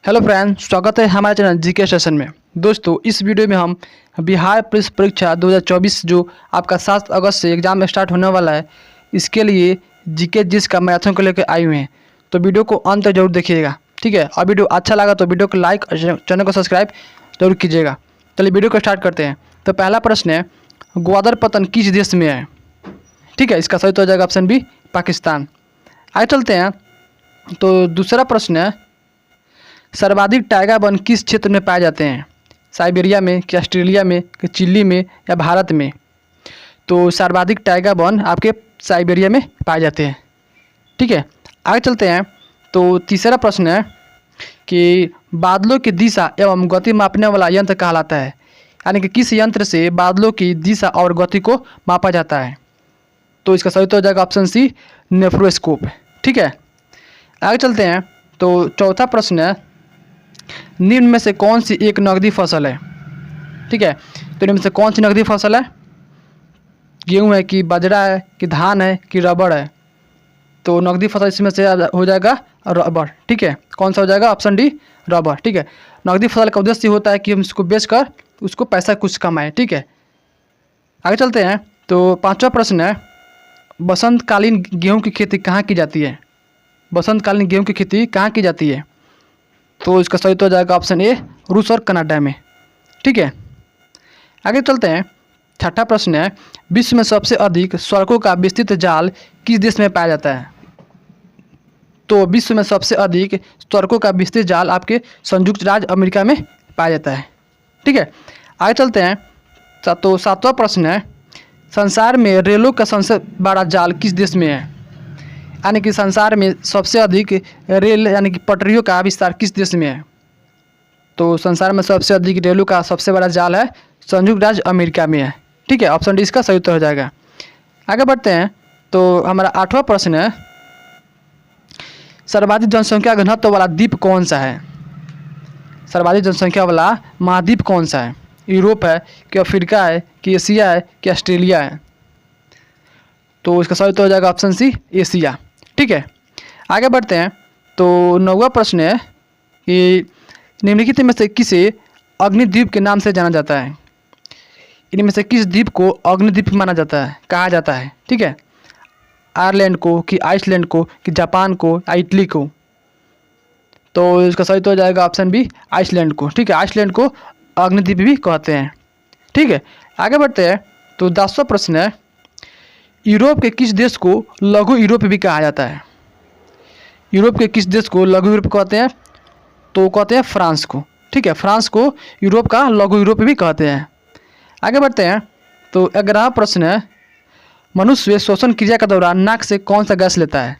Hello friends, स्वागत है हमारे चैनल जीके सेशन में। दोस्तों, इस वीडियो में हम बिहार पुलिस परीक्षा 2024 जो आपका 7 अगस्त से एग्ज़ाम में स्टार्ट होने वाला है, इसके लिए जीके जिस का मैराथन को लेकर आए हुए हैं। तो वीडियो को अंत तक जरूर देखिएगा, ठीक है। और वीडियो अच्छा लगा तो वीडियो को लाइक और चैनल को सब्सक्राइब जरूर कीजिएगा। चलिए वीडियो को स्टार्ट करते हैं। तो पहला प्रश्न है, ग्वादर पतन किस देश में है? ठीक है, इसका सही तो हो जाएगा ऑप्शन बी, पाकिस्तान। आगे चलते हैं। तो दूसरा प्रश्न है, सर्वाधिक टाइगर वन किस क्षेत्र में पाए जाते हैं? साइबेरिया में, कि ऑस्ट्रेलिया में, कि चिली में या भारत में? तो सर्वाधिक टाइगर वन आपके साइबेरिया में पाए जाते हैं, ठीक है। आगे चलते हैं। तो तीसरा प्रश्न है कि बादलों की दिशा एवं गति मापने वाला यंत्र कहलाता है, यानी कि किस यंत्र से बादलों की दिशा और गति को मापा जाता है? तो इसका सही तो हो जाएगा ऑप्शन सी, नेफ्रोस्कोप, ठीक है। आगे चलते हैं। तो चौथा प्रश्न है, निम्न में से कौन सी एक नकदी फसल है? ठीक है, तो निम्न में से कौन सी नकदी फसल है? गेहूँ है, कि बाजरा है, कि धान है, कि रबड़ है? तो नकदी फसल इसमें से हो जाएगा रबड़, ठीक है। कौन सा हो जाएगा? ऑप्शन डी, रबड़, ठीक है। नकदी फसल का उद्देश्य होता है कि हम इसको बेचकर उसको पैसा कुछ कमाएं, ठीक है। आगे चलते हैं। तो पांचवा प्रश्न है, बसंतकालीन गेहूँ की खेती कहाँ की जाती है? बसंतकालीन गेहूँ की खेती कहाँ की जाती है? तो इसका सही तो हो जाएगा ऑप्शन ए, रूस और कनाडा में, ठीक है। आगे चलते हैं। छठा प्रश्न है, विश्व में सबसे अधिक स्वर्गों का विस्तृत जाल किस देश में पाया जाता है? तो विश्व में सबसे अधिक स्वर्गों का विस्तृत जाल आपके संयुक्त राज्य अमेरिका में पाया जाता है, ठीक है। आगे चलते हैं। तो सातवां प्रश्न है, संसार में रेलों का सबसे बड़ा जाल किस देश में है? यानी कि संसार में सबसे अधिक रेल यानी कि पटरियों का विस्तार किस देश में है? तो संसार में सबसे अधिक रेलों का सबसे बड़ा जाल है संयुक्त राज्य अमेरिका में है, ठीक है। ऑप्शन डी इसका सही उत्तर हो जाएगा। आगे बढ़ते हैं। तो हमारा आठवां प्रश्न है, सर्वाधिक जनसंख्या घनत्व वाला द्वीप कौन सा है? सर्वाधिक जनसंख्या वाला महाद्वीप कौन सा है? यूरोप है, कि अफ्रीका है, कि एशिया है, कि ऑस्ट्रेलिया है? तो इसका सही उत्तर हो जाएगा ऑप्शन सी, एशिया, ठीक है। आगे बढ़ते हैं। तो नौवां प्रश्न है कि निम्नलिखित में से किसे अग्निद्वीप के नाम से जाना जाता है? इनमें से किस द्वीप को अग्निद्वीप माना जाता है, कहा जाता है, ठीक है। आयरलैंड को, कि आइसलैंड को, कि जापान को, या इटली को? तो इसका सही तो हो जाएगा ऑप्शन बी, आइसलैंड को, ठीक है। आइसलैंड को अग्निद्वीप भी कहते हैं, ठीक है। आगे बढ़ते हैं। तो 10वां प्रश्न है, यूरोप के किस देश को लघु यूरोप भी कहा जाता है? यूरोप के किस देश को लघु यूरोप कहते हैं? तो कहते हैं फ्रांस को, ठीक है। फ्रांस को यूरोप का लघु यूरोप भी कहते हैं। आगे बढ़ते हैं। तो 11वां प्रश्न है, मनुष्य श्वसन क्रिया के दौरान नाक से कौन सा गैस लेता है?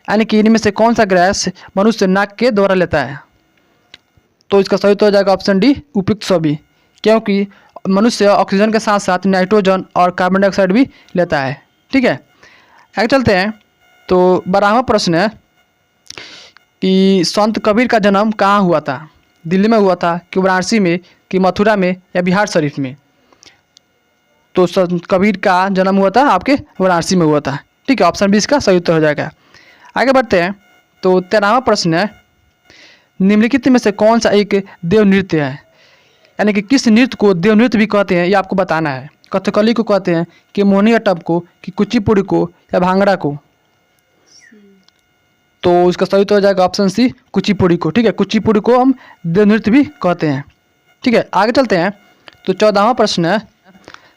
यानी कि इनमें से कौन सा गैस मनुष्य नाक के द्वारा लेता है? तो इसका सही तो हो जाएगा ऑप्शन डी, उपयुक्त सभी, क्योंकि मनुष्य ऑक्सीजन के साथ साथ नाइट्रोजन और कार्बन डाइऑक्साइड भी लेता है, ठीक है। आगे चलते हैं। तो 12वां प्रश्न है कि संत कबीर का जन्म कहाँ हुआ था? दिल्ली में हुआ था, कि वाराणसी में, कि मथुरा में, या बिहार शरीफ में? तो संत कबीर का जन्म हुआ था आपके वाराणसी में हुआ था, ठीक है। ऑप्शन बी इसका सही उत्तर हो जाएगा। आगे बढ़ते हैं। तो 13वां प्रश्न है, निम्नलिखित में से कौन सा एक देव नृत्य है? यानी कि किस नृत्य को देव नृत्य भी कहते हैं, ये आपको बताना है। कथकली को कहते हैं, कि मोहिनीअट्टम को, कि कुचिपुड़ी को, या भांगड़ा को? तो इसका सही तो हो जाएगा ऑप्शन सी, कुचिपुड़ी को, ठीक है। कुचिपुड़ी को हम देव नृत्य भी कहते हैं, ठीक है। आगे चलते हैं। तो 14वां प्रश्न है,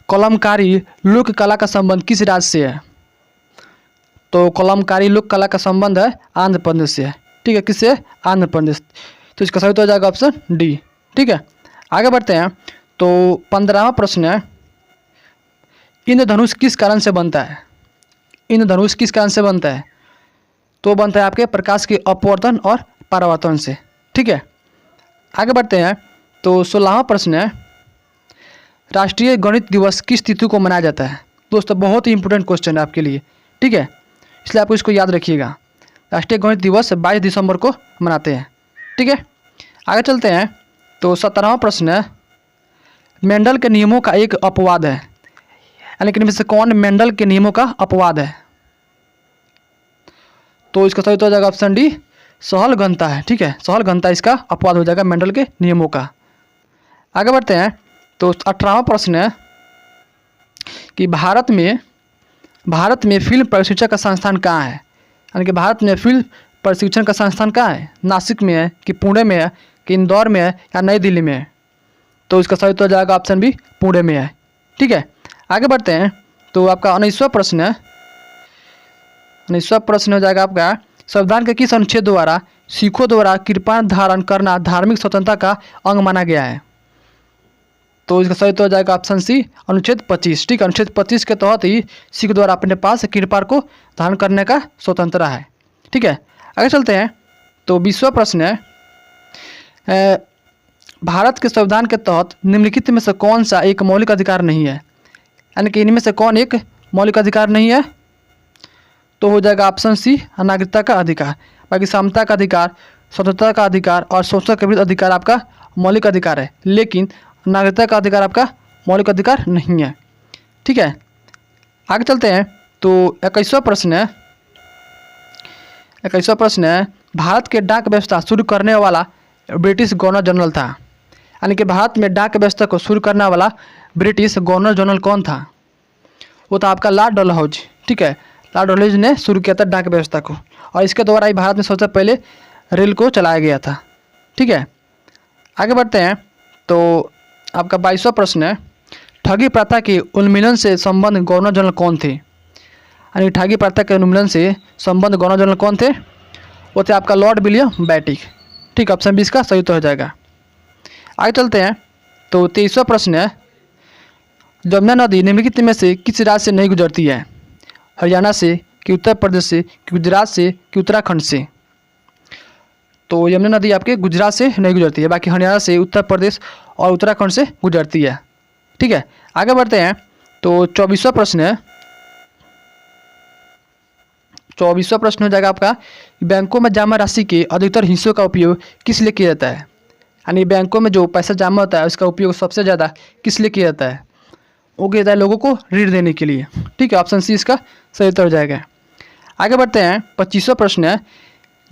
कलमकारी लोक कला का संबंध किस राज्य से है? तो कलमकारी लोक कला का संबंध है आंध्र प्रदेश से है, ठीक है। किससे? आंध्र प्रदेश। तो इसका सही तो हो जाएगा ऑप्शन डी, ठीक है। आगे बढ़ते हैं। तो 15वां प्रश्न है, इंद्रधनुष किस कारण से बनता है? इंद्रधनुष किस कारण से बनता है? तो बनता है आपके प्रकाश के अपवर्तन और परावर्तन से, ठीक है। आगे बढ़ते हैं। तो 16वां प्रश्न है, राष्ट्रीय गणित दिवस किस तिथि को मनाया जाता है? दोस्तों, बहुत ही इंपॉर्टेंट क्वेश्चन है आपके लिए, ठीक है, इसलिए आपको इसको याद रखिएगा। राष्ट्रीय गणित दिवस 22 दिसंबर को मनाते हैं, ठीक है। आगे चलते हैं। तो 17वां प्रश्न है, मेंडल के नियमों का एक अपवाद है, यानी कि इनमें से कौन मेंडल के नियमों का अपवाद है? तो इसका सही तो हो जाएगा ऑप्शन डी, सहल घनता है। ठीक है, सहल घनता इसका अपवाद हो जाएगा मेंडल के नियमों का। आगे बढ़ते हैं। तो 18वां प्रश्न है कि भारत में फिल्म प्रशिक्षण का संस्थान कहाँ है। यानी कि भारत में फिल्म प्रशिक्षण का संस्थान कहाँ है, नासिक में है कि पुणे में है कि इंदौर में है या नई दिल्ली में है। तो इसका सही उत्तर हो जाएगा ऑप्शन बी, पुणे में है। ठीक है, आगे बढ़ते हैं। तो आपका 19वां प्रश्न है। 19वां प्रश्न हो जाएगा आपका, संविधान के किस अनुच्छेद द्वारा सिखों द्वारा कृपाण धारण करना धार्मिक स्वतंत्रता का अंग माना गया है। तो इसका सही उत्तर हो जाएगा ऑप्शन सी, अनुच्छेद 25। ठीक है, अनुच्छेद 25 के तहत ही सिख द्वारा अपने पास कृपाण को धारण करने का स्वतंत्रता है। ठीक है, आगे चलते हैं। तो 20वां प्रश्न है, भारत के संविधान के तहत निम्नलिखित में से कौन सा एक मौलिक अधिकार नहीं है। यानी कि इनमें से कौन एक मौलिक अधिकार नहीं है। तो हो जाएगा ऑप्शन सी, नागरिकता का अधिकार। बाकी समता का अधिकार, स्वतंत्रता का अधिकार और शोषण के विरुद्ध अधिकार आपका मौलिक अधिकार है, लेकिन नागरिकता का अधिकार आपका मौलिक अधिकार नहीं है। ठीक है, आगे चलते हैं। तो 21वां प्रश्न है। 21वां प्रश्न है, भारत के डाक व्यवस्था शुरू करने वाला ब्रिटिश गवर्नर जनरल था। यानी कि भारत में डाक व्यवस्था को शुरू करने वाला ब्रिटिश गवर्नर जनरल कौन था। वो था आपका लॉर्ड डलहौजी। ठीक है, लॉर्ड डलहौजी ने शुरू किया था डाक व्यवस्था को, और इसके द्वारा ही भारत में सबसे पहले रेल को चलाया गया था। ठीक है, आगे बढ़ते हैं। तो आपका 22वां प्रश्न है, ठगी प्रथा के उन्मूलन से संबंध गवर्नर जनरल कौन थे। यानी ठगी प्रथा के उन्मूलन से संबंध गवर्नर जनरल कौन थे। वो थे आपका लॉर्ड विलियम बेटिक। ठीक, ऑप्शन बी इसका सही उत्तर हो जाएगा। आगे चलते हैं। तो 23वां प्रश्न है, जमुना नदी निम्नलिखित में से किस राज्य से नहीं गुजरती है। हरियाणा से कि उत्तर प्रदेश से कि गुजरात से कि उत्तराखंड से। तो यमुना नदी आपके गुजरात से नहीं गुजरती है, बाकी हरियाणा से, उत्तर प्रदेश और उत्तराखंड से गुजरती है। ठीक है, आगे बढ़ते हैं। तो 24वां प्रश्न है। 24वां प्रश्न हो जाएगा आपका, बैंकों में जमा राशि के अधिकतर हिस्सों का उपयोग किस लिए किया जाता है। यानी बैंकों में जो पैसा जमा होता है उसका उपयोग सबसे ज़्यादा किस लिए किया जाता है। वो किया जाता है लोगों को ऋण देने के लिए। ठीक है, ऑप्शन सी इसका सही उत्तर हो जाएगा। आगे बढ़ते हैं। 25वां प्रश्न है,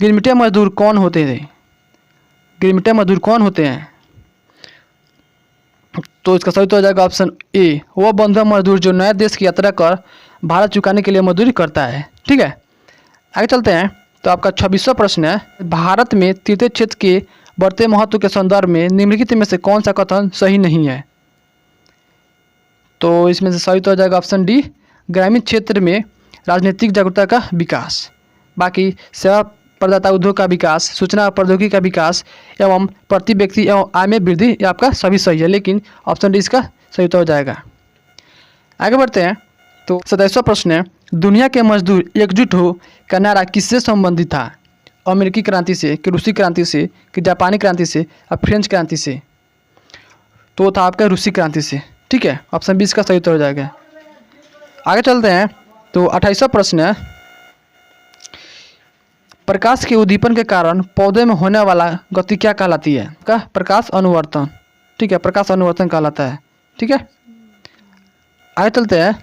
गिरमिटिया मजदूर कौन होते थे। गिरमिटिया मजदूर कौन होते हैं। तो इसका सही उत्तर हो जाएगा ऑप्शन ए, वह बंधुआ मजदूर जो नए देश की यात्रा कर भारत चुकाने के लिए मजदूरी करता है। ठीक है, आगे चलते हैं। तो आपका 26वां प्रश्न है, भारत में तृतीय क्षेत्र के बढ़ते महत्व के संदर्भ में निम्नलिखित में से कौन सा कथन सही नहीं है। तो इसमें से सही उत्तर हो जाएगा ऑप्शन डी, ग्रामीण क्षेत्र में राजनीतिक जागरूकता का विकास। बाकी सेवा प्रदाता उद्योग का विकास, सूचना और प्रौद्योगिकी का विकास एवं प्रति व्यक्ति एवं आय में वृद्धि, ये आपका सभी सही है, लेकिन ऑप्शन डी इसका सही उत्तर हो जाएगा। आगे बढ़ते हैं। तो 27वां प्रश्न है, दुनिया के मजदूर एकजुट हो का नारा किससे संबंधित था। अमेरिकी क्रांति से कि रूसी क्रांति से कि जापानी क्रांति से या फ्रेंच क्रांति से। तो था आपका रूसी क्रांति से। ठीक है, ऑप्शन बी इसका सही उत्तर हो जाएगा। आगे चलते हैं। तो 28वां प्रश्न है, प्रकाश के उद्दीपन के कारण पौधे में होने वाला गति क्या कहलाती है। का प्रकाश अनुवर्तन। ठीक है, प्रकाश अनुवर्तन कहलाता है। ठीक है, आगे चलते हैं।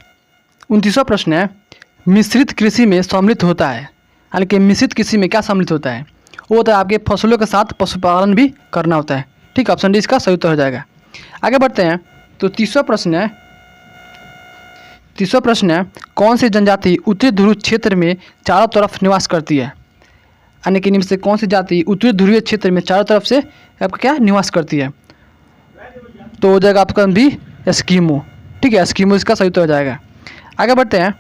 29वां प्रश्न है, मिश्रित कृषि में सम्मिलित होता है। यानी कि मिश्रित कृषि में क्या सम्मिलित होता है। वो होता है आपके फसलों के साथ पशुपालन भी करना होता है। ठीक, ऑप्शन डी इसका सही उत्तर हो जाएगा। आगे बढ़ते हैं। तो 30वां प्रश्न है। 30वां प्रश्न है, कौन सी जनजाति उत्तरी ध्रुव क्षेत्र में चारों तरफ निवास करती है। यानी कि इनमें से कौन सी जाति उत्तरी ध्रुवीय क्षेत्र में चारों तरफ से आपका क्या निवास करती है। तो हो जाएगा आपका बी, एस्किमो। ठीक है, एस्किमो इसका सही उत्तर हो जाएगा। आगे बढ़ते हैं।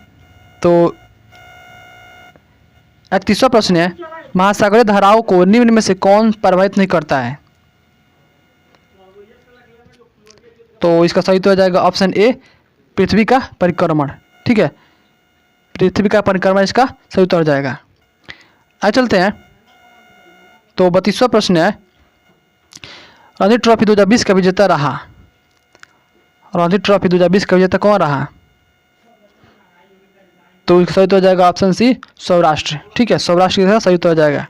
तो 31वां प्रश्न है, महासागरीय धाराओं को निम्न में से कौन प्रभावित नहीं करता है। तो इसका सही उत्तर हो जाएगा ऑप्शन ए, पृथ्वी का परिक्रमण। ठीक है, पृथ्वी का परिक्रमण इसका सही उत्तर हो जाएगा। आगे चलते हैं। तो 32वां प्रश्न है, रणजी ट्रॉफी 2020 का विजेता रहा। रणजी ट्रॉफी 2020 का विजेता कौन रहा। तो सही उत्तर हो जाएगा ऑप्शन सी, सौराष्ट्र। ठीक है, सौराष्ट्र का सही उत्तर हो जाएगा।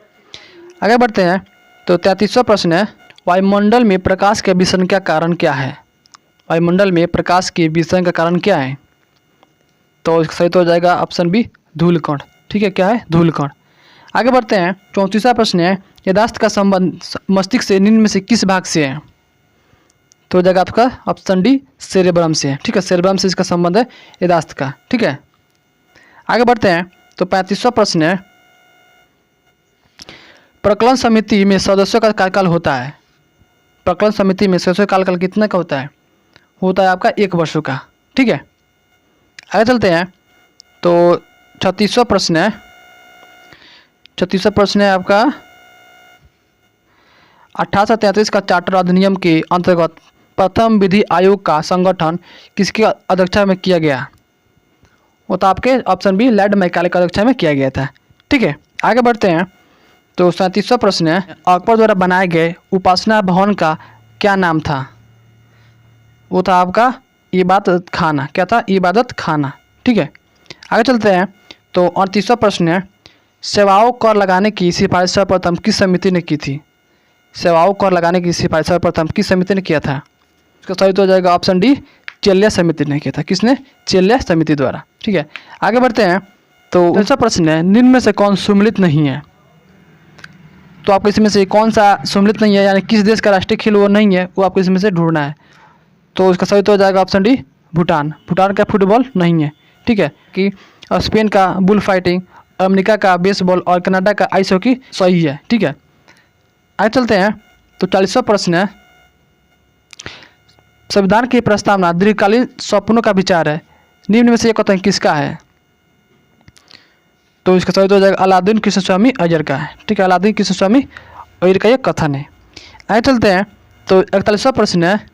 आगे बढ़ते हैं। तो 33वां प्रश्न है, वायुमंडल में प्रकाश के विसरण का कारण क्या है। वायुमंडल में प्रकाश के विसरण का कारण क्या है। तो इसका सही उत्तर हो जाएगा ऑप्शन बी, धूलकण। ठीक है, क्या है, धूलकण। आगे बढ़ते हैं। 34वां प्रश्न है, याददाश्त का संबंध मस्तिष्क से निम्न में से किस भाग से है? तो हो जाएगा आपका ऑप्शन डी, सेरेब्रम से है। ठीक है, सेरेब्रम से इसका संबंध है याददाश्त का। ठीक है, आगे बढ़ते हैं। तो 35वां प्रश्न है, प्रकलन समिति में सदस्यों का कार्यकाल होता है। प्रकलन समिति में सदस्यों का कार्यकाल कितने का होता है? होता है आपका 1 वर्ष का। ठीक है, आगे चलते हैं। तो 36वां प्रश्न है, 36वां प्रश्न है आपका 1833 का चार्टर अधिनियम के अंतर्गत प्रथम विधि आयोग का संगठन किसकी अध्यक्षता में किया गया? वो तो आपके ऑप्शन बी, लॉर्ड मैकाले की अध्यक्षता में किया गया था। ठीक है, आगे बढ़ते हैं। तो 37वां प्रश्न है, अकबर द्वारा बनाए गए उपासना भवन का क्या नाम था? वो था आपका इबादत खाना। क्या था? इबादत खाना। ठीक है, आगे चलते हैं। तो 38वां प्रश्न है, सेवाओं कर लगाने की सिफारिश सर्वप्रथम किस समिति ने की थी? सेवाओं कर लगाने की सिफारिश सर्वप्रथम किस समिति ने किया था? इसका सही तो हो जाएगा ऑप्शन डी, चेल्लिया समिति ने किया था। किसने? चेल्लिया समिति द्वारा। ठीक है, आगे बढ़ते हैं। तो 39वां प्रश्न है, निम्न में से कौन सुमिलित नहीं है? तो आपको इसमें से कौन सा सुमिलित नहीं है, यानी किस देश का राष्ट्रीय खेल वो नहीं है, वो आपको इसमें से ढूंढना है। तो इसका सही तो हो जाएगा ऑप्शन डी, भूटान। भूटान का फुटबॉल नहीं है। ठीक है, कि स्पेन का बुल फाइटिंग, अमेरिका का बेसबॉल और कनाडा का आइस हॉकी सही है। ठीक है, आगे चलते हैं। तो 40वां प्रश्न है, संविधान की प्रस्तावना दीर्घकालीन सपनों का विचार है, निम्न में से एक कथन किसका है? तो इसका सही तो हो जाएगा अलाउद्दीन कृष्णस्वामी अय्यर का है। ठीक है, अलाउद्दीन कृष्णस्वामी अय्यर का ये कथन है। आगे चलते हैं। तो 41वां प्रश्न है,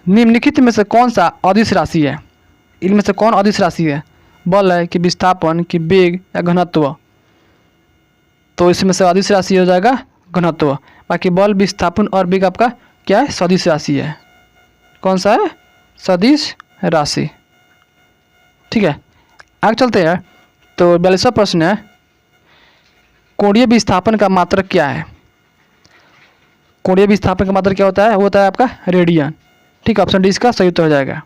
निम्नलिखित में से कौन सा अदिश राशि है? इनमें से कौन अदिश राशि है? बल है कि विस्थापन कि वेग या घनत्व? तो इसमें से अदिश राशि हो जाएगा घनत्व। बाकी बल, विस्थापन और वेग आपका क्या है? सदिश राशि है। कौन सा है? सदिश राशि। ठीक है, आगे चलते हैं। तो 42वां प्रश्न है, कोणीय विस्थापन का मात्रक क्या है? कोणीय विस्थापन का मात्रक क्या होता है? वो होता है आपका रेडियन। ठीक है, ऑप्शन डी इसका सही उत्तर हो जाएगा।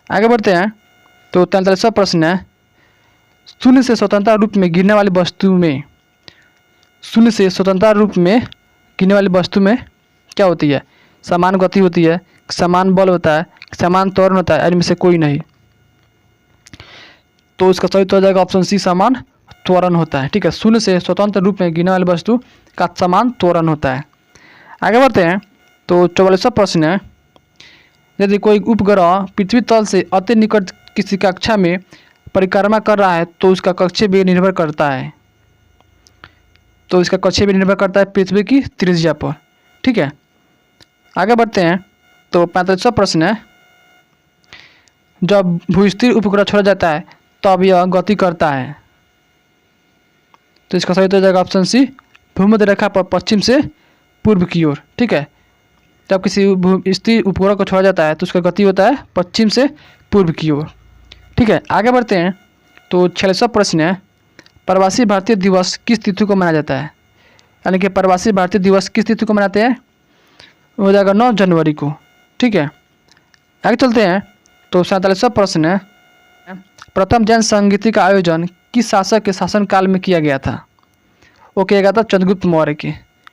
आगे बढ़ते हैं। तो 43वां प्रश्न है, शून्य से स्वतंत्र रूप में गिरने वाली वस्तु में, शून्य से स्वतंत्र रूप में गिरने वाली वस्तु में क्या होती है? समान गति होती है, समान बल होता है, समान त्वरण होता है, इनमें से कोई नहीं। तो इसका सही उत्तर हो जाएगा ऑप्शन सी, समान त्वरण होता है। ठीक है, शून्य से स्वतंत्र रूप में गिरने वाली वस्तु का समान त्वरण होता है। आगे बढ़ते हैं। तो 44वां प्रश्न है, यदि कोई उपग्रह पृथ्वी तल से अति निकट किसी कक्षा में परिक्रमा कर रहा है तो उसका कक्षीय वेग निर्भर करता है। तो इसका कक्षीय वेग निर्भर करता है पृथ्वी की त्रिज्या पर। ठीक है, आगे बढ़ते हैं। तो 45वां प्रश्न है, जब भूस्थिर उपग्रह छोड़ा जाता है तब यह गति करता है। तो इसका सही तो हो जाएगा ऑप्शन सी, भूमध्य रेखा पर पश्चिम से पूर्व की ओर। ठीक है, जब किसी स्थिर उपग्रह को छोड़ा जाता है तो उसका गति होता है पश्चिम से पूर्व की ओर। ठीक है, आगे बढ़ते हैं। तो 46वां प्रश्न है, प्रवासी भारतीय दिवस किस तिथि को मनाया जाता है? यानी कि प्रवासी भारतीय दिवस किस तिथि को मनाते हैं? हो जाएगा 9 जनवरी को। ठीक है, आगे चलते हैं। तो 47वां प्रश्न है, प्रथम जैन संगीति का आयोजन किस शासक के शासनकाल में किया गया था? वो किया गया था चंद्रगुप्त मौर्य के।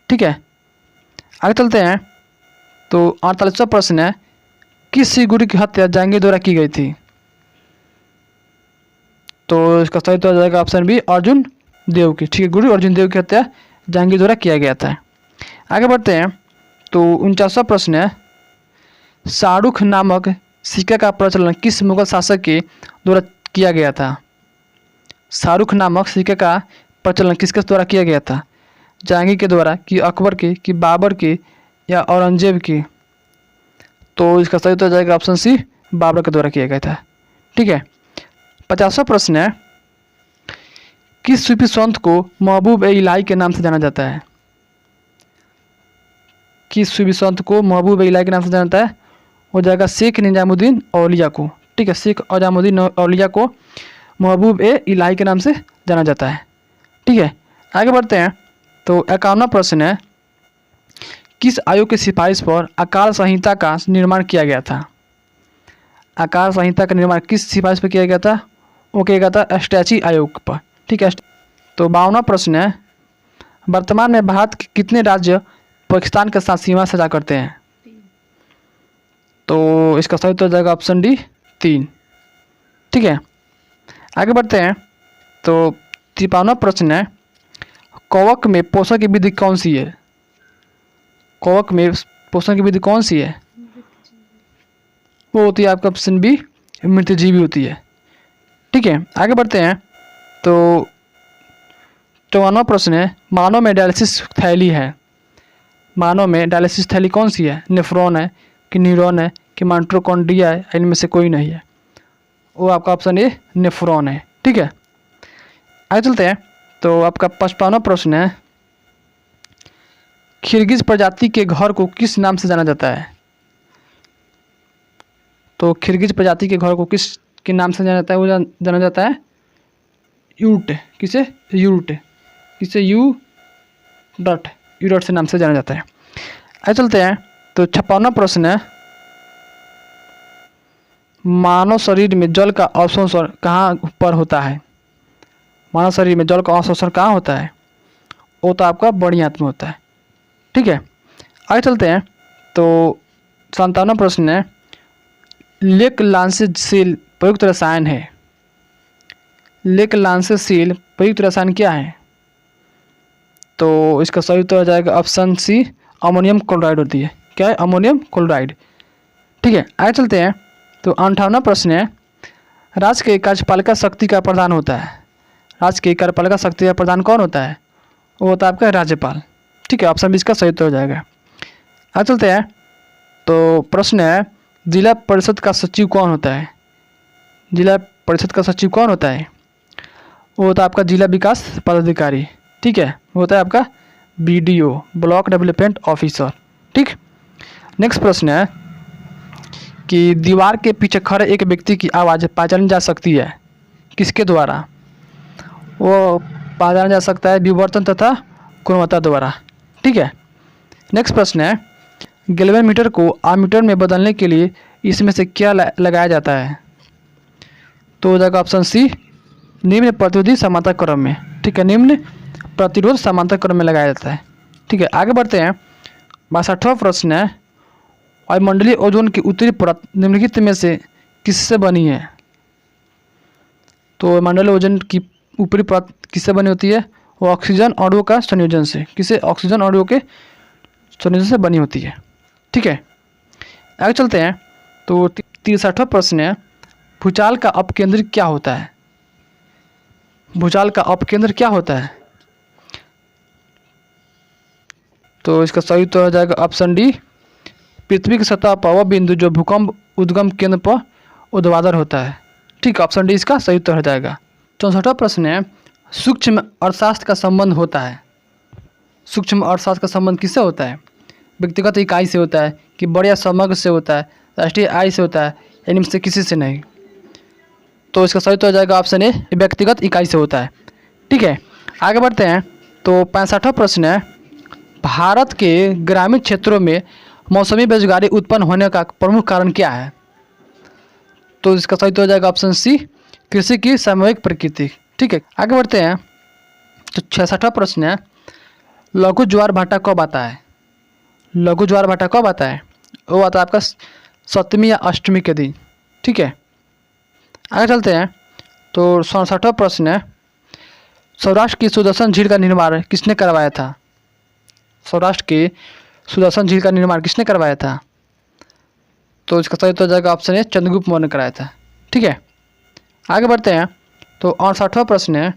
ठीक है, आगे चलते हैं। तो 48वां प्रश्न है, किस सिख गुरु की हत्या जहांगीर द्वारा की गई थी? तो इसका सही तो हो जाएगा ऑप्शन बी, अर्जुन देव की। ठीक है, गुरु अर्जुन देव की हत्या जहांगीर द्वारा किया गया था। आगे बढ़ते हैं। तो 49वां प्रश्न है, शाहरुख नामक सिक्के का प्रचलन किस मुगल शासक के द्वारा किया गया था? शाहरुख नामक सिक्के का प्रचलन किसके द्वारा किया गया था? जहांगीर के द्वारा कि अकबर के कि बाबर के या औरंगजेब के? तो इसका सही तो हो जाएगा ऑप्शन सी, बाबर के द्वारा किया गया था। ठीक है, 50वां प्रश्न है, किस सूफी संत को महबूब ए इलाही के नाम से जाना जाता है? किस सूफी संत को महबूब ए इलाही के नाम से जाना जाता है? हो जाएगा शेख निजामुद्दीन औलिया को। ठीक है, शेख निजामुद्दीन औलिया को महबूब ए इलाही के नाम से जाना जाता है। ठीक है, आगे बढ़ते हैं। तो 51वां प्रश्न है, किस आयोग की सिफारिश पर आकार संहिता का निर्माण किया गया था? आकार संहिता का निर्माण किस सिफारिश पर किया गया था? वो किया गया था स्टैची आयोग पर। ठीक है, तो 52वां प्रश्न है, वर्तमान में भारत के कितने राज्य पाकिस्तान के साथ सीमा साझा करते हैं? तो इसका सही उत्तर हो जाएगा ऑप्शन डी 3। ठीक है, आगे बढ़ते हैं। तो 53वां प्रश्न है, कवक में पोषण की विधि कौन सी है? कवक में पोषण की विधि कौन सी है? वो होती है आपका ऑप्शन बी मृतजीवी होती है। ठीक है, आगे बढ़ते हैं। तो 54वां प्रश्न है, मानव में डायलिसिस थैली है, मानव में डायलिसिस थैली कौन सी है? नेफ्रॉन है कि न्यूरॉन है कि माइटोकॉन्ड्रिया है? इनमें से कोई नहीं है, वो आपका ऑप्शन ए नेफ्रॉन है। ठीक है, आगे चलते हैं। तो आपका 55वां प्रश्न है, खिरगिज प्रजाति के घर को किस नाम से जाना जाता है? तो खिरगिज प्रजाति के घर को किस के नाम से जाना जाता है? वो जाना जाता है यूट। किसे? यूट। किसे? यूरट। यूरट से नाम से जाना जाता है। आगे चलते हैं। तो 56वां प्रश्न है, मानव शरीर में जल का अवशोषण कहाँ पर होता है? मानव शरीर में जल का अवशोषण कहाँ होता है? वो तो आपका बड़ी आंत में होता है। ठीक है, आगे चलते हैं। तो 57वां प्रश्न है, लेक लांसेसील प्रयुक्त रसायन है, लेक लांसेसील प्रयुक्त रसायन क्या है? तो इसका सही उत्तर हो जाएगा ऑप्शन सी अमोनियम क्लोराइड होती है। क्या है? Ammonium chloride. ठीक है, आगे चलते हैं। तो 58वां प्रश्न है, राज्य के कार्यपालिका शक्ति का प्रधान होता है, राज्य के कार्यपालिका शक्ति का प्रधान कौन होता है? वो होता है आपका राज्यपाल। ठीक है, ऑप्शन बी इसका सही उत्तर हो जाएगा। आगे चलते हैं। तो प्रश्न है, जिला परिषद का सचिव कौन होता है? जिला परिषद का सचिव कौन होता है? वो होता है आपका जिला विकास पदाधिकारी। ठीक है, वो होता है आपका BDO, ब्लॉक डेवलपमेंट ऑफिसर। ठीक, नेक्स्ट प्रश्न है कि दीवार के पीछे खड़े एक व्यक्ति की आवाज़ पहचानी जा सकती है, किसके द्वारा? वो पहचाना जा सकता है विवर्तन तथा गुणवत्ता द्वारा। ठीक है, नेक्स्ट प्रश्न है, गैल्वेनोमीटर को आमीटर में बदलने के लिए इसमें से क्या लगाया जाता है? तो हो जाएगा ऑप्शन सी निम्न प्रतिरोधी समांतर क्रम में। ठीक है, निम्न प्रतिरोध समांतर क्रम में लगाया जाता है। ठीक है, आगे बढ़ते हैं। 62वां प्रश्न है, वायुमंडलीय ओजोन की उत्तरी परत निम्नलिखित में से किससे बनी है? तो वायुमंडलीय ओजोन की ऊपरी परत किससे बनी होती है? वो ऑक्सीजन अणुओं का संयोजन से। किसे? ऑक्सीजन अणुओं के संयोजन से बनी होती है। ठीक है, आगे चलते हैं। तो 63वां प्रश्न है, भूचाल का अपकेंद्र क्या होता है? भूचाल का अपकेंद्र क्या होता है? तो इसका सही उत्तर हो जाएगा ऑप्शन डी पृथ्वी की सतह पर वह बिंदु जो भूकंप उद्गम केंद्र पर ऊर्ध्वाधर होता है। ठीक, ऑप्शन डी इसका सही उत्तर हो जाएगा। 64वां प्रश्न है, सूक्ष्म अर्थशास्त्र का संबंध होता है, सूक्ष्म अर्थशास्त्र का संबंध किससे होता है? व्यक्तिगत इकाई से होता है कि बड़े समग्र से होता है, राष्ट्रीय आय से होता है, यानी इनमें से किसी से नहीं? तो इसका सही उत्तर हो जाएगा ऑप्शन ए व्यक्तिगत इकाई से होता है। ठीक है, आगे बढ़ते हैं। तो 65वां प्रश्न है, भारत के ग्रामीण क्षेत्रों में मौसमी बेरोजगारी उत्पन्न होने का प्रमुख कारण क्या है? तो इसका सही उत्तर हो जाएगा ऑप्शन सी कृषि की सामूहिक प्रकृति। ठीक है, आगे बढ़ते हैं। तो 66वां प्रश्न है, लघु ज्वार भाटा कब आता है? लघु ज्वार भाटा कब आता है? वो आता है आपका 7वीं या 8वीं के दिन। ठीक है, आगे चलते हैं। तो 67वां प्रश्न है, सौराष्ट्र की सुदर्शन झील का निर्माण किसने करवाया था? सौराष्ट्र के सुदर्शन झील का निर्माण किसने करवाया था? तो इसका सही उत्तर हो जाएगा ऑप्शन ए चंद्रगुप्त मौर्य ने कराया था। ठीक है, आगे बढ़ते हैं। तो 68वां प्रश्न है,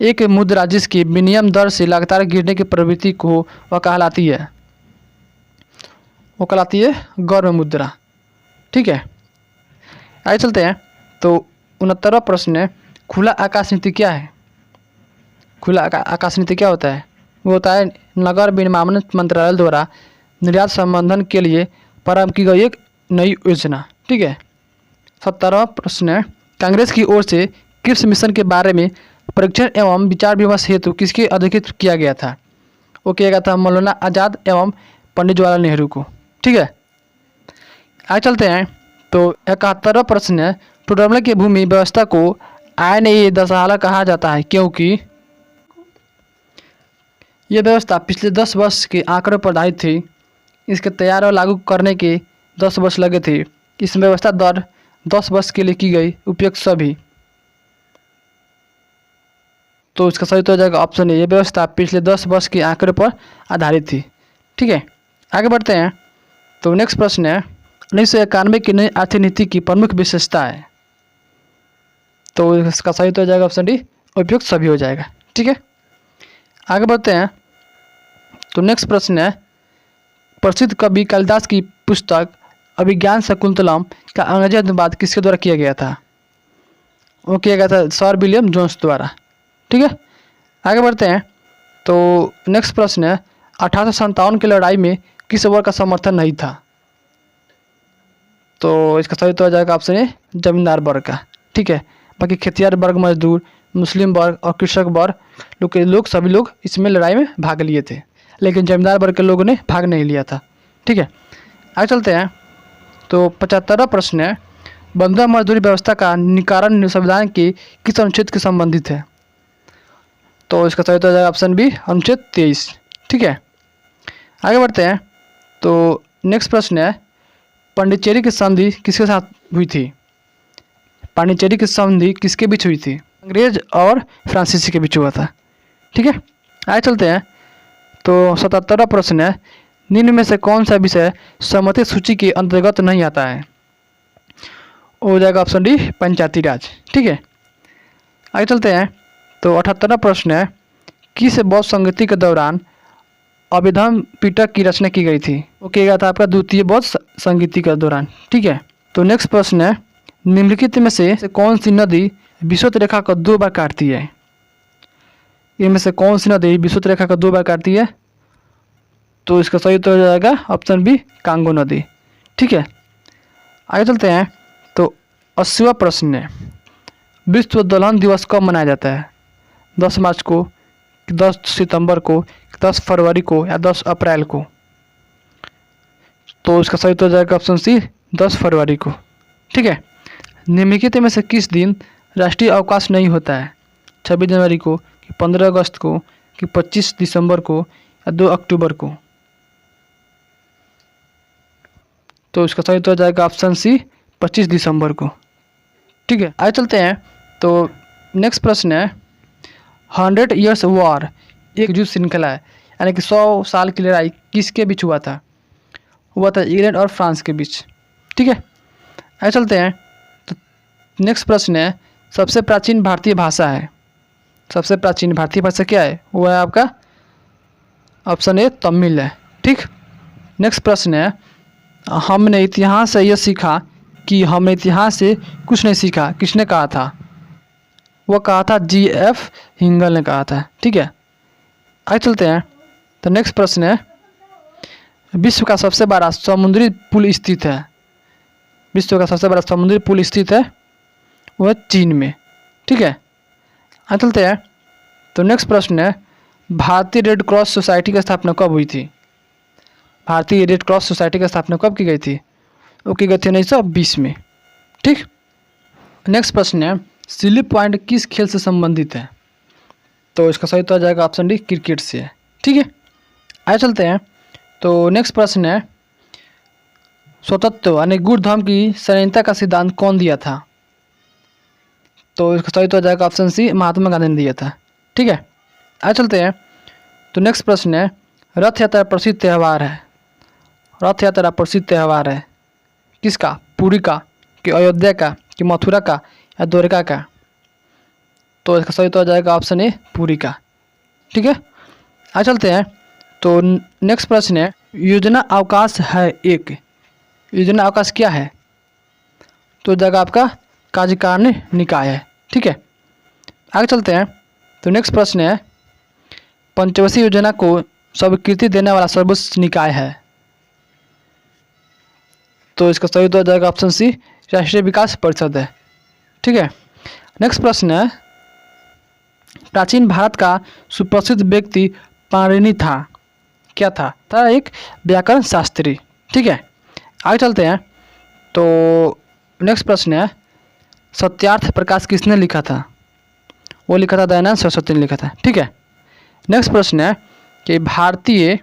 एक मुद्रा जिसकी विनिमय दर से लगातार गिरने की प्रवृत्ति को वह कहलाती है? वो कहलाती है गौर मुद्रा। ठीक है, आगे चलते हैं। तो 69वां प्रश्न है, खुला आकाश नीति क्या है? खुला आकाश नीति क्या होता है? वो होता है नगर विनिर्माण मंत्रालय द्वारा निर्यात संबंधन के लिए प्रारंभ की गई एक नई योजना। ठीक है, 70वां प्रश्न है, कांग्रेस की ओर से क्रिप्स मिशन के बारे में परीक्षण एवं विचार विमर्श हेतु किसके अधिकृत किया गया था? वो किया गया था मौलाना आज़ाद एवं पंडित जवाहरलाल नेहरू को। ठीक है, आगे चलते हैं। तो 71वां प्रश्न है, टोडरमल की भूमि व्यवस्था को आयन-ए दशहरा कहा जाता है क्योंकि? यह व्यवस्था पिछले 10 वर्ष के आंकड़ों पर आधारित थी। इसके तैयार और लागू करने के 10 वर्ष लगे थे। इस व्यवस्था दर 10 वर्ष के लिए की गई उपयुक्त सभी। तो इसका सही तो हो जाएगा ऑप्शन ए। यह व्यवस्था पिछले 10 वर्ष के आंकड़े पर आधारित थी। ठीक है, आगे बढ़ते हैं। तो नेक्स्ट प्रश्न है 1991 की नई आर्थिक नीति की प्रमुख विशेषता है। तो इसका सही तो हो जाएगा ऑप्शन डी, उपयुक्त सभी हो जाएगा। ठीक है, आगे बढ़ते हैं। तो नेक्स्ट प्रश्न है प्रसिद्ध कवि कालिदास की पुस्तक अभिज्ञान शकुंतलम का अंग्रेजी अनुवाद किसके द्वारा किया गया था? वो किया गया था सर विलियम जोन्स द्वारा। ठीक है, आगे बढ़ते हैं। तो नेक्स्ट प्रश्न है 1857 की लड़ाई में किस वर्ग का समर्थन नहीं था? तो इसका सही तो हो जाएगा ऑप्शन ए, जमींदार वर्ग का। ठीक है, बाकी खेतिहर वर्ग, मजदूर, मुस्लिम वर्ग और कृषक वर्ग लोग सभी लोग इसमें लड़ाई में भाग लिए थे, लेकिन जमींदार वर्ग के लोगों ने भाग नहीं लिया था। ठीक है, आगे चलते हैं। तो 75वां प्रश्न है बंधुआ मजदूरी व्यवस्था का निकारण संविधान के किस अनुच्छेद के संबंधित है? तो इसका सही तो हो जाएगा ऑप्शन बी, अनुच्छेद 23। ठीक है, आगे बढ़ते हैं। तो नेक्स्ट प्रश्न है पांडिचेरी की संधि किसके साथ हुई थी? पांडिचेरी की संधि किसके बीच हुई थी? अंग्रेज और फ्रांसीसी के बीच हुआ था। ठीक है, आगे चलते हैं। तो 77वां प्रश्न है निम्न में से कौन सा विषय सहमति सूची के अंतर्गत नहीं आता है? हो जाएगा ऑप्शन डी, पंचायती राज। ठीक है, आगे चलते हैं। तो 78वां प्रश्न है किस बौद्ध संगति के दौरान अभिधम पिटक की रचना की गई थी? वो किया गया था आपका द्वितीय बौद्ध संगति के दौरान। ठीक है, तो नेक्स्ट प्रश्न है निम्नलिखित में से कौन सी नदी विषुवत रेखा को 2 बार काटती है? इनमें से कौन सी नदी विषुवत रेखा को 2 बार काटती है? तो इसका सही तो हो जाएगा ऑप्शन बी, कांगो नदी। ठीक है, आगे चलते हैं। तो 80वां प्रश्न है विश्व दलहन दिवस कब मनाया जाता है? 10 मार्च को, 10 सितंबर को, 10 फरवरी को या 10 अप्रैल को? तो इसका सही तो हो जाएगा ऑप्शन सी, 10 फरवरी को। ठीक है, निम्नलिखित में से किस दिन राष्ट्रीय अवकाश नहीं होता है? 26 जनवरी को, कि 15 अगस्त को, कि 25 दिसंबर को या 2 अक्टूबर को? तो इसका सही तो हो जाएगा ऑप्शन सी, 25 दिसंबर को। ठीक है, आगे चलते हैं। तो नेक्स्ट प्रश्न है 100 ईयर्स वॉर एक युद्ध श्रृंखला है, यानी कि 100 साल की लड़ाई किसके बीच हुआ था? हुआ था इंग्लैंड और फ्रांस के बीच। ठीक है, आगे चलते हैं। तो नेक्स्ट प्रश्न है सबसे प्राचीन भारतीय भाषा है। सबसे प्राचीन भारतीय भाषा क्या है? वो है आपका ऑप्शन ए, तमिल है। ठीक, नेक्स्ट प्रश्न है हमने इतिहास से यह सीखा कि हमने इतिहास से कुछ नहीं सीखा, किसने कहा था? वो कहा था G.F. हिंगल ने कहा था। ठीक है, आगे चलते हैं। तो नेक्स्ट प्रश्न है विश्व का सबसे बड़ा समुद्री पुल स्थित है। विश्व का सबसे बड़ा समुद्री पुल स्थित है वह चीन में। ठीक है, आगे चलते हैं। तो नेक्स्ट प्रश्न है भारतीय रेड क्रॉस सोसाइटी की स्थापना कब हुई थी? भारतीय रेड क्रॉस सोसाइटी की स्थापना कब की गई थी? वो की गई थी 1920 में। ठीक, नेक्स्ट प्रश्न है सिली पॉइंट किस खेल से संबंधित है? तो इसका सही तो आ जाएगा ऑप्शन डी, क्रिकेट से है। ठीक है, आगे चलते हैं। तो नेक्स्ट प्रश्न है स्वतंत्र यानी गुरु धर्म की संहिता का सिद्धांत कौन दिया था? तो इसका सही तो आ जाएगा ऑप्शन सी, महात्मा गांधी ने दिया था। ठीक है, आगे चलते हैं। तो नेक्स्ट प्रश्न है रथ यात्रा प्रसिद्ध त्यौहार है। रथ यात्रा प्रसिद्ध त्यौहार है किसका? पुरी का, कि अयोध्या का, कि मथुरा का या द्वारका का? तो इसका सही तो आ जाएगा ऑप्शन ए, पुरी का। ठीक है, आगे चलते हैं। तो नेक्स्ट प्रश्न है योजना अवकाश है एक। योजना अवकाश क्या है? तो जगह आपका कार्यकारिणी निकाय है। ठीक है, आगे चलते हैं। तो नेक्स्ट प्रश्न है पंचवर्षीय योजना को स्वीकृति देने वाला सर्वोच्च निकाय है। तो इसका सही तो हो जाएगा ऑप्शन सी, राष्ट्रीय विकास परिषद है। ठीक है, नेक्स्ट प्रश्न है प्राचीन भारत का सुप्रसिद्ध व्यक्ति पाणिनि था। क्या था? एक व्याकरण शास्त्री। ठीक है, आगे चलते हैं। तो नेक्स्ट प्रश्न है सत्यार्थ प्रकाश किसने लिखा था? वो लिखा था दयानंद सरस्वती ने लिखा था। ठीक है, नेक्स्ट प्रश्न है कि भारतीय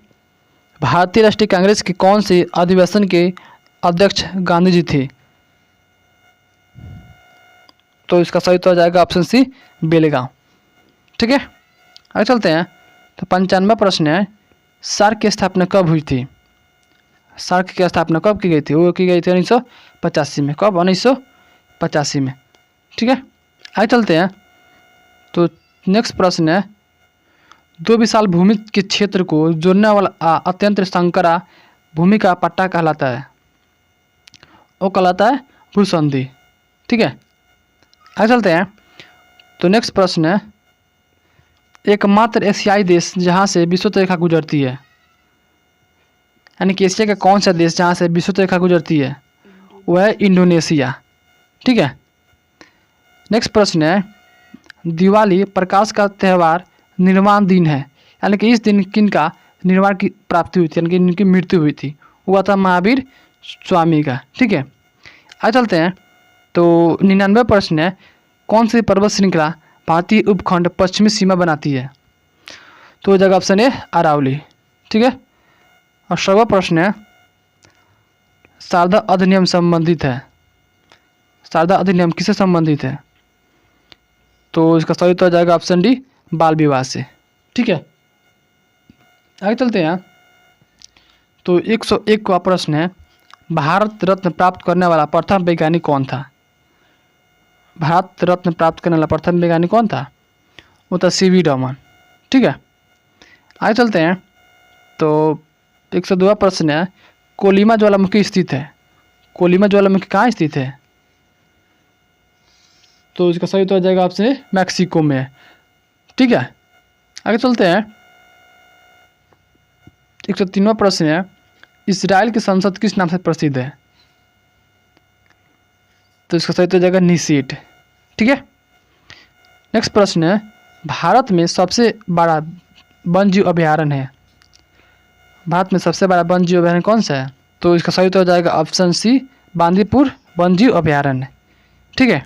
राष्ट्रीय कांग्रेस के कौन से अधिवेशन के अध्यक्ष गांधी जी थे? तो इसका सही तो आ जाएगा ऑप्शन सी, बेलगांव। ठीक है, आगे चलते हैं। तो 95वां प्रश्न है, सार्क की स्थापना कब हुई थी? सार्क की स्थापना कब की गई थी? वो की गई थी 1985 में। कब? 1985 में। ठीक है, आगे चलते हैं। तो नेक्स्ट प्रश्न है, दो विशाल भूमि के क्षेत्र को जोड़ने वाला अत्यंत संकरा भूमि का पट्टा कहलाता है? वो कहलाता है भूसंधि। ठीक है, आगे चलते हैं। तो नेक्स्ट प्रश्न है, एकमात्र एशियाई देश जहाँ से विषुवत रेखा गुजरती है, यानी कि एशिया का कौन सा देश जहाँ से विषुवत रेखा गुजरती है? वह है इंडोनेशिया। ठीक है, नेक्स्ट प्रश्न है, दिवाली प्रकाश का त्यौहार निर्वाण दिन है, यानी कि इस दिन किन का निर्वाण की प्राप्ति हुई थी, यानी कि इनकी मृत्यु हुई थी? हुआ था महावीर स्वामी का। ठीक है, आगे चलते हैं। तो 99वां प्रश्न है, कौन सी पर्वत श्रृंखला भारतीय उपखंड पश्चिमी सीमा बनाती है? तो जगह ऑप्शन है अरावली। ठीक है, और 100वां प्रश्न है, शारदा अधिनियम संबंधित है, शारदा अधिनियम किससे संबंधित है? तो इसका सही तो आ जाएगा ऑप्शन डी, बाल विवाह से। ठीक है, आगे चलते हैं। तो 101वां प्रश्न है, भारत रत्न प्राप्त करने वाला प्रथम वैज्ञानिक कौन था? भारत रत्न प्राप्त करने वाला प्रथम वैज्ञानिक कौन था? वो था सीवी रमन। ठीक है, आगे चलते हैं। तो 102वां प्रश्न है, कोलिमा ज्वालामुखी स्थित है, कोलिमा ज्वालामुखी कहाँ स्थित है? तो इसका सही तो आ जाएगा ऑप्शन मैक्सिको में। ठीक है, आगे चलते हैं। 103वां प्रश्न है, इजराइल की संसद किस नाम से प्रसिद्ध है? तो इसका सही तो आ जाएगा निसीट। ठीक है, नेक्स्ट प्रश्न है, भारत में सबसे बड़ा वन्यजीव अभयारण्य है, भारत में सबसे बड़ा वन्यजीव अभयारण्य कौन सा है? तो इसका सही तो हो जाएगा ऑप्शन सी, बांदीपुर वन्यजीव अभयारण्य। ठीक है,